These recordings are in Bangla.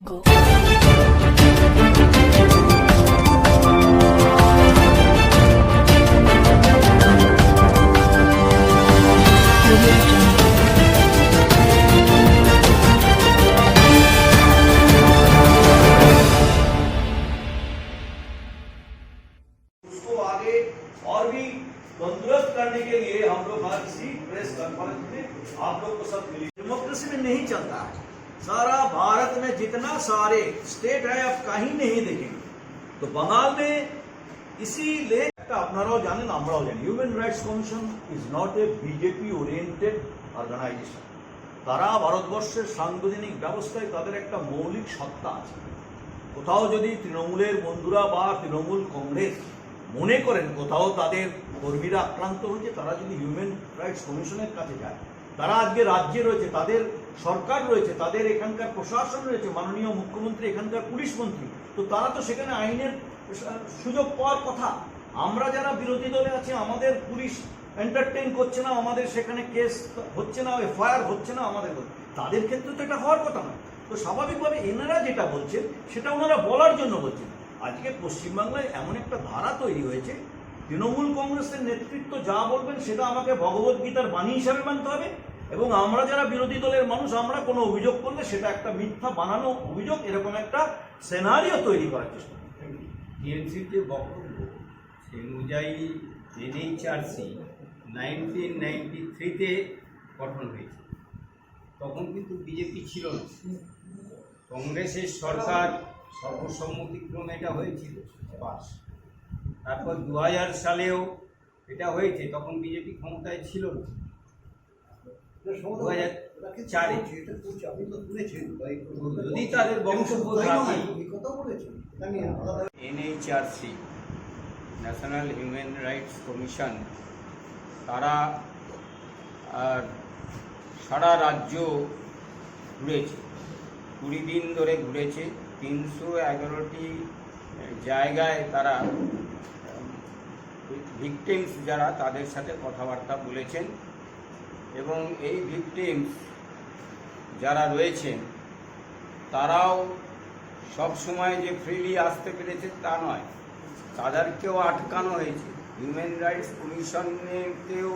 Go. उसको आगे और भी तंदुरुस्त करने के लिए हम लोग आज इसी प्रेस कॉन्फ्रेंस में आप लोग को सब मिली। डेमोक्रेसी में नहीं चलता है, सारा भारत में जितना सारे स्टेट है आप कहीं नहीं देखेंगे। तो बंगाल में इसीलिए আপনারাও জানেন আমরাও জানি human rights commission is not a BJP oriented organisation. তারা ভারতবর্ষের সাংবিধানিক ব্যবস্থায় তাদের একটা মৌলিক সত্তা আছে। কোথাও যদি তৃণমূলের বন্ধুরা বা তৃণমূল কংগ্রেস মনে করেন কোথাও তাদের কর্মীরা আক্রান্ত হয়েছে, তারা যদি হিউম্যান রাইটস কমিশনের কাছে যায়, তারা আজকে রাজ্যে রয়েছে, তাদের সরকার রয়েছে, তাদের এখানকার প্রশাসন রয়েছে, মাননীয় মুখ্যমন্ত্রী, এখানকার পুলিশ মন্ত্রী, তো তারা তো সেখানে আইনের সুযোগ পাওয়ার কথা। আমরা যারা বিরোধী দলে আছি আমাদের পুলিশ এন্টারটেইন করছে না, আমাদের সেখানে কেস হচ্ছে না, এফআইআর হচ্ছে না, আমাদের তাদের ক্ষেত্রে তো এটা হওয়ার কথা না। তো স্বাভাবিকভাবে এনারা যেটা বলছেন সেটা ওনারা বলার জন্য বলছেন। আজকে পশ্চিমবাংলায় এমন একটা ধারা তৈরি হয়েছে, তৃণমূল কংগ্রেসের নেতৃত্ব যা বলবেন সেটা আমাকে ভগবত গীতার বাণী হিসাবে মানতে হবে, এবং আমরা যারা বিরোধী দলের মানুষ আমরা কোনো অভিযোগ করলে সেটা একটা মিথ্যা বানানো অভিযোগ, এরকম একটা সিনারিও তৈরি করার চেষ্টা। টিএমসির যে বক্তব্য সেই অনুযায়ী এনএইচআরসি 1993-তে গঠন হয়েছে, তখন কিন্তু বিজেপি ছিল না, কংগ্রেসের সরকার সর্বসম্মতিক্রমে এটা হয়েছিল পাস। তারপর 2000 সালেও এটা হয়েছে, তখন বিজেপি ক্ষমতায় ছিল না। 2004-এ যদি তাদের বক্তব্য থাকে NHRC national human rights commission তারা সারা রাজ্য ঘুরেছে, 20 দিন ধরে ঘুরেছে, 311টি জায়গায় তারা ভিকটিমস যারা তাদের সাথে কথাবার্তা বলেছেন, এবং এই ভিকটিমস যারা রয়েছেন তারাও সব সময় যে ফ্রিলি আসতে পেরেছে তা নয়, তাদেরকেও আটকানো হয়েছে, হিউম্যান রাইটস কমিশনেরকেও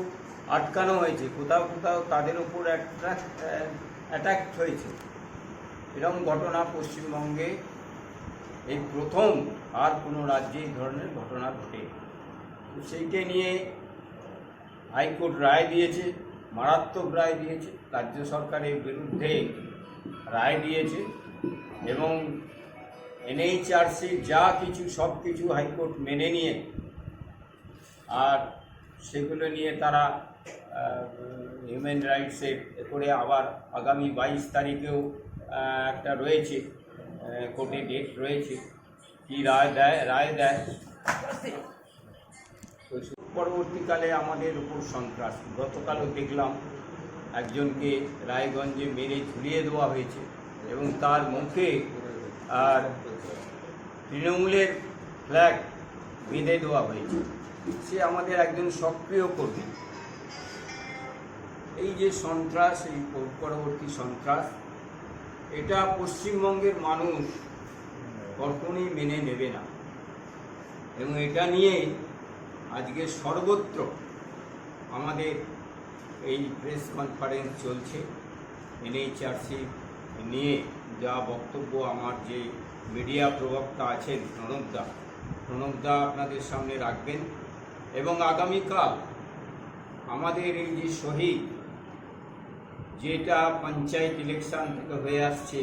আটকানো হয়েছে, কোথাও কোথাও তাদের উপর অ্যাটাক হয়েছে। এরকম ঘটনা পশ্চিমবঙ্গে এই প্রথম, আর কোনো রাজ্যে এই ধরনের ঘটনা ঘটে। তো সেইটা নিয়ে হাইকোর্ট রায় দিয়েছে, মারাত্মক রায় দিয়েছে, রাজ্য সরকারের বিরুদ্ধে রায় দিয়েছে, এবং এনএইচআরসির যা কিছু সব কিছু হাইকোর্ট মেনে নিয়ে, আর সেগুলো নিয়ে তারা হিউম্যান রাইটসের করে আবার আগামী 22 তারিখেও একটা রয়েছে, কোর্টে ডেট রয়েছে, কি রায় দেয়। তো পরবর্তীকালে আমাদের উপর সন্ত্রাস, গতকালও দেখলাম একজনকে রায়গঞ্জে মেরে ঝুলিয়ে দেওয়া হয়েছে, এবং তার মুখে আর তৃণমূলের ফ্ল্যাগ বেঁধে দেওয়া হয়েছে। সে আমাদের একজন সক্রিয় কর্মী। এই যে সন্ত্রাস, এই পরবর্তী সন্ত্রাস, এটা পশ্চিমবঙ্গের মানুষ কখনোই মেনে নেবে না, এবং এটা নিয়ে আজকে সর্বত্র আমাদের এই প্রেস কনফারেন্স চলছে। এনএইচআরসি নিয়ে যা বক্তব্য আমার যে মিডিয়া প্রবক্তা আছেন প্রণবদা আপনাদের সামনে রাখবেন, এবং আগামীকাল আমাদের এই যে শহীদ, যেটা পঞ্চায়েত ইলেকশন থেকে হয়ে আসছে,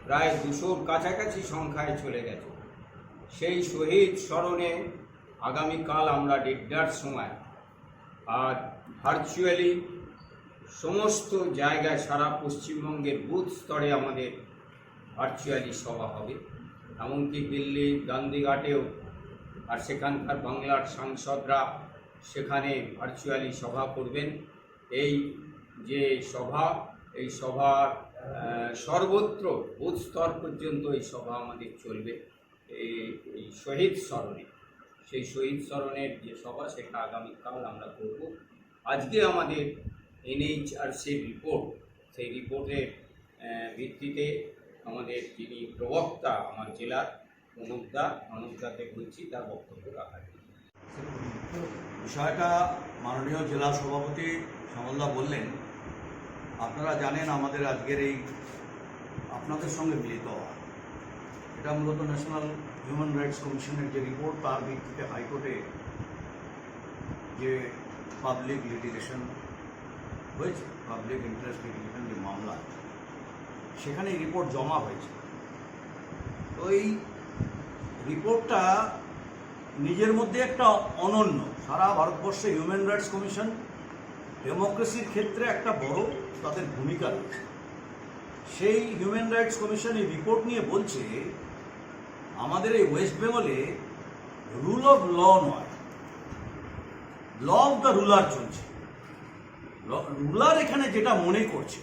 প্রায় 200-র কাছাকাছি সংখ্যায় চলে গেছে, সেই শহীদ স্মরণে আগামীকাল আমরা 1:30টার সময় আর ভার্চুয়ালি সমস্ত জায়গায় সারা পশ্চিমবঙ্গের বুথ স্তরে আমাদের ভার্চুয়ালি সভা হবে, এমনকি দিল্লি গান্ধীঘাটেও, আর সেখানকার বাংলার সাংসদরা সেখানে ভার্চুয়ালি সভা করবেন। এই যে সভা, এই সভার সর্বত্র বুথ স্তর পর্যন্ত এই সভা আমাদের চলবে এই শহীদ স্মরণে। সেই শহীদ স্মরণের যে সভা সেটা আগামীকাল আমরা করব। আজকে আমাদের এনএইচআরসির রিপোর্ট, সেই রিপোর্টের ভিত্তিতে আমাদের যিনি প্রবক্তা আমার জেলার অনুপদাকে বলছি তার বক্তব্য রাখার জন্য। বিষয়টা মাননীয় জেলা সভাপতি শ্যামলদা বললেন। আপনারা জানেন আমাদের আজকের এই আপনাদের সঙ্গে মিলিত হওয়া, এটা মূলত ন্যাশনাল হিউম্যান রাইটস কমিশনের যে রিপোর্ট, তার ভিত্তিতে হাইকোর্টে যে পাবলিক লিটিগেশন হয়েছে, পাবলিক ইন্টারেস্ট লিটিগেশন যে মামলা, সেখানে এই রিপোর্ট জমা হয়েছে। তো এই রিপোর্টটা নিজের মধ্যে একটা অনন্য, সারা ভারতবর্ষে হিউম্যান রাইটস কমিশন ডেমোক্রেসির ক্ষেত্রে একটা বড় তাদের ভূমিকা রয়েছে। সেই হিউম্যান রাইটস কমিশন এই রিপোর্ট নিয়ে বলছে আমাদের এই ওয়েস্ট বেঙ্গলে রুল অফ ল নয়, ল অফ দ্য রুলার চলছে। রুলার এখানে যেটা মনে করছে,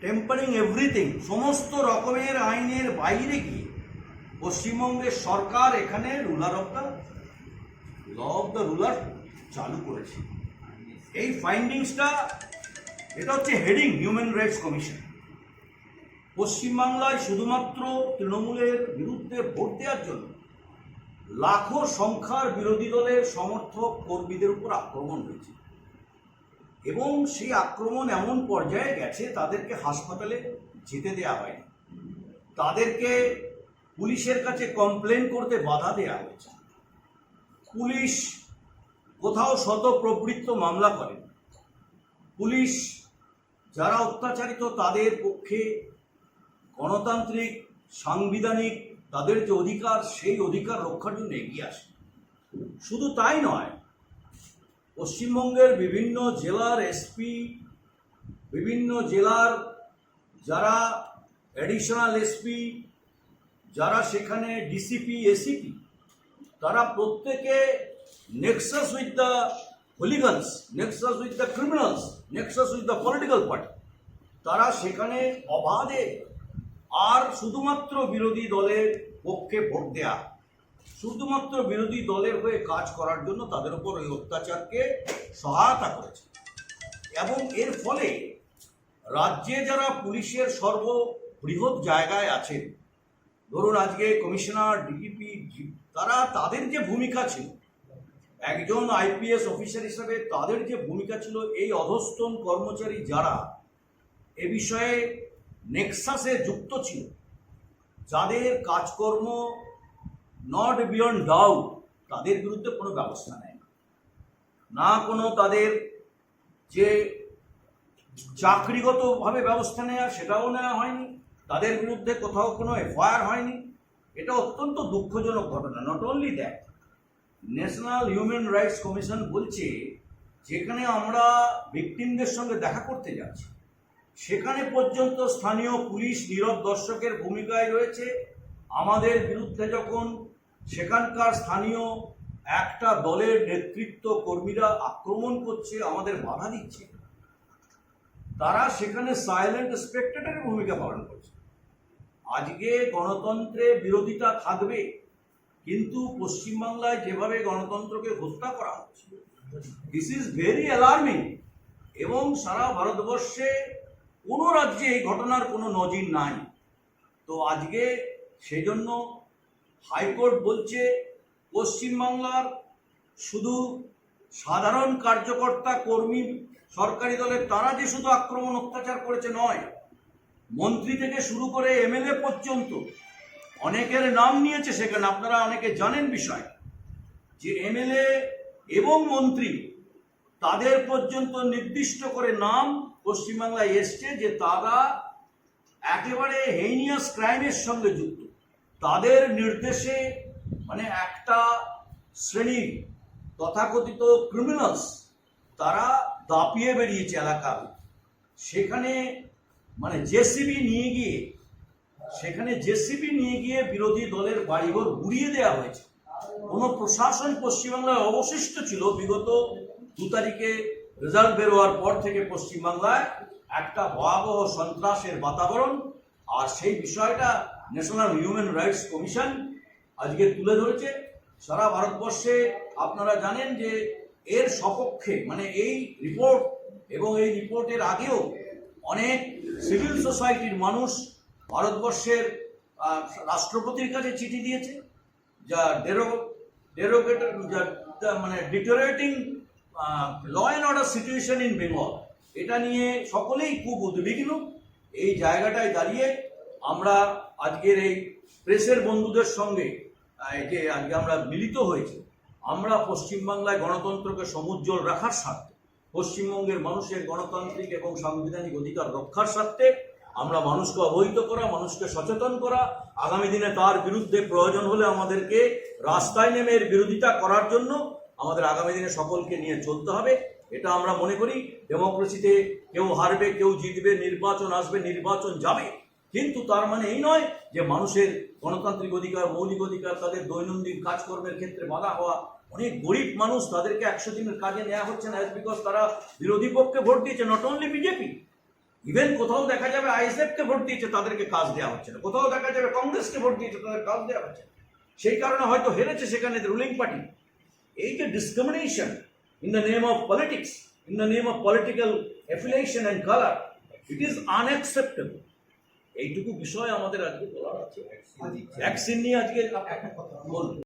টেম্পারিং এভরিথিং, সমস্ত রকমের আইনের বাইরে গিয়ে পশ্চিমবঙ্গের সরকার এখানে ruler of the law of the ruler চালু করেছে। এই ফাইন্ডিংসটা, এটা হচ্ছে হেডিং হিউম্যান রাইটস কমিশন। পশ্চিমবাংলায় শুধুমাত্র তৃণমূলের বিরুদ্ধে ভোট দেওয়ার জন্য লাখো সংখ্যার বিরোধী দলের সমর্থক কর্মীদের উপর আক্রমণ হয়েছে, এবং সেই আক্রমণ এমন পর্যায়ে গেছে তাদেরকে হাসপাতালে যেতে দেওয়া হয়নি, তাদেরকে পুলিশের কাছে কমপ্লেন করতে বাধা দেওয়া হয়েছে। পুলিশ কোথাও শতপ্রবৃত্ত মামলা করে, পুলিশ যারা অত্যাচারিত তাদের পক্ষে গণতান্ত্রিক সাংবিধানিক তাদের যে অধিকার, সেই অধিকার রক্ষার জন্য এগিয়ে আসে। শুধু তাই নয়, পশ্চিমবঙ্গের বিভিন্ন জেলার এসপি, বিভিন্ন জেলার যারা অ্যাডিশনাল এসপি, যারা সেখানে ডিসিপি, এসিপি, তারা প্রত্যেকে nexus with the hooligans, nexus with the criminals, nexus with the political party, তারা সেখানে অবাধে আর শুধুমাত্র বিরোধী দলের পক্ষে ভোট দেয়া, শুধুমাত্র বিরোধী দলের হয়ে কাজ করার জন্য তাদের উপর ওই অত্যাচারকে সহায়তা করেছে। এবং এর ফলে রাজ্যে যারা পুলিশের সর্ববৃহৎ জায়গায় আছেন, ধরুন আজকে কমিশনার, ডিজিপি, তারা তাদের যে ভূমিকা ছিল, একজন আইপিএস অফিসার হিসাবে তাদের যে ভূমিকা ছিল, এই অধস্তন কর্মচারী যারা এ বিষয়ে নেক্সাসে যুক্ত ছিল, যাদের কাজকর্ম নট বিয়ন্ড ডাউট, তাদের বিরুদ্ধে কোনো ব্যবস্থা নেয় না, কোনো তাদের যে চাকরিগতভাবে ব্যবস্থা নেওয়া সেটাও নেওয়া হয়নি, তাদের বিরুদ্ধে কোথাও কোনো এফআইআর হয়নি। এটা অত্যন্ত দুঃখজনক ঘটনা। Not only that, national human rights commission বলছে যেখানে আমরা ভিকটিমদের সঙ্গে দেখা করতে যাচ্ছি, সেখানে পর্যন্ত স্থানীয় পুলিশ নীরব দর্শকের ভূমিকায় রয়েছে। আমাদের বিরুদ্ধে যখন সেখানকার স্থানীয় একটা দলের নেতৃত্ব কর্মীরা আক্রমণ করছে, আমাদের বাধা দিচ্ছে, তারা সেখানে সাইলেন্ট স্পেক্টেটরের ভূমিকা পালন করছে। আজকে গণতন্ত্রে বিরোধিতা থাকবে, কিন্তু পশ্চিমবাংলায় যেভাবে গণতন্ত্রকে হত্যা করা হচ্ছে, দিস ইজ ভেরি অ্যালার্মিং। এবং সারা ভারতবর্ষে কোনো রাজ্যে এই ঘটনার কোনো নজির নাই। তো আজকে সেই জন্য হাইকোর্ট বলছে পশ্চিমবাংলার শুধু সাধারণ কার্যকর্তা, কর্মী, সরকারি দলের তারা যে শুধু আক্রমণ অত্যাচার করেছে নয়, মন্ত্রী থেকে শুরু করে এমএলএ পর্যন্ত অনেকের নাম নিয়েছে সেখানে। আপনারা অনেকে জানেন বিষয় যে এমএলএ এবং মন্ত্রী তাদের পর্যন্ত নির্দিষ্ট করে নাম পশ্চিমবাংলায় এসছে যে তারা একেবারে হেইনিয়াস ক্রাইমের সঙ্গে যুক্ত। তাদের নির্দেশে মানে একটা শ্রেণীর তথাকথিত ক্রিমিনালস তারা দাপিয়ে বেরিয়েছে এলাকা, সেখানে মানে জেসিবি নিয়ে গিয়ে বিরোধী দলের বাড়িঘর গুড়িয়ে দেওয়া হয়েছে। কোনো প্রশাসন পশ্চিমবাংলায় অবশিষ্ট ছিল বিগত 2 তারিখে রেজাল্ট বেরোয়ার পর থেকে পশ্চিমবাংলায় একটা ভয়াবহ সন্ত্রাসের বাতাবরণ। আর সেই বিষয়টা ন্যাশনাল হিউম্যান রাইটস কমিশন আজকে তুলে ধরেছে। সারা ভারতবর্ষে আপনারা জানেন যে এর সপক্ষে মানে এই রিপোর্ট এবং এই রিপোর্টের আগেও অনেক সিভিল সোসাইটির মানুষ ভারতবর্ষের রাষ্ট্রপতির কাছে চিঠি দিয়েছে, যা মানে deteriorating law and order situation in Bengal, এটা নিয়ে সকলেই খুব উদ্বিগ্ন। এই জায়গাটায় দাঁড়িয়ে আমরা আজকের এই প্রেসের বন্ধুদের সঙ্গে যে আজকে আমরা মিলিত হয়েছি, আমরা পশ্চিমবাংলায় গণতন্ত্রকে সমুজ্জ্বল রাখার স্বার্থে, পশ্চিমবঙ্গের মানুষের গণতান্ত্রিক এবং সাংবিধানিক অধিকার রক্ষার স্বার্থে আমরা মানুষকে অবহিত করা, মানুষকে সচেতন করা, আগামী দিনে তার বিরুদ্ধে প্রয়োজন হলে আমাদেরকে রাস্তায় নেমে এর বিরোধিতা করার জন্য আমাদের আগামী দিনে সকলকে নিয়ে চলতে হবে। এটা আমরা মনে করি ডেমোক্রেসিতে কেউ হারবে, কেউ জিতবে, নির্বাচন আসবে, নির্বাচন যাবে, কিন্তু তার মানে এই নয় যে মানুষের গণতান্ত্রিক অধিকার, মৌলিক অধিকার, তাদের দৈনন্দিন কাজকর্মের ক্ষেত্রে বাধা হওয়া। অনেক গরিব মানুষ, তাদেরকে 100 দিনের কাজে নেওয়া হচ্ছে না বিকজ তারা বিরোধী পক্ষে ভোট দিয়েছে, নট অনলি বিজেপি, ইভেন কোথাও দেখা যাবে আইএসএফকে ভোট দিয়েছে, তাদেরকে কাজ দেওয়া হচ্ছে না, কোথাও দেখা যাবে কংগ্রেসকে ভোট দিয়েছে, তাদের কাজ দেওয়া হচ্ছে না। সেই কারণে হয়তো হেরেছে সেখানে রুলিং পার্টি। এই যে discrimination in the name of politics, in the name of political affiliation and colour, it is unacceptable. এইটুকু বিষয় আমাদের আজকে বলার আছে। ভ্যাকসিন নিয়ে আজকে বলবো।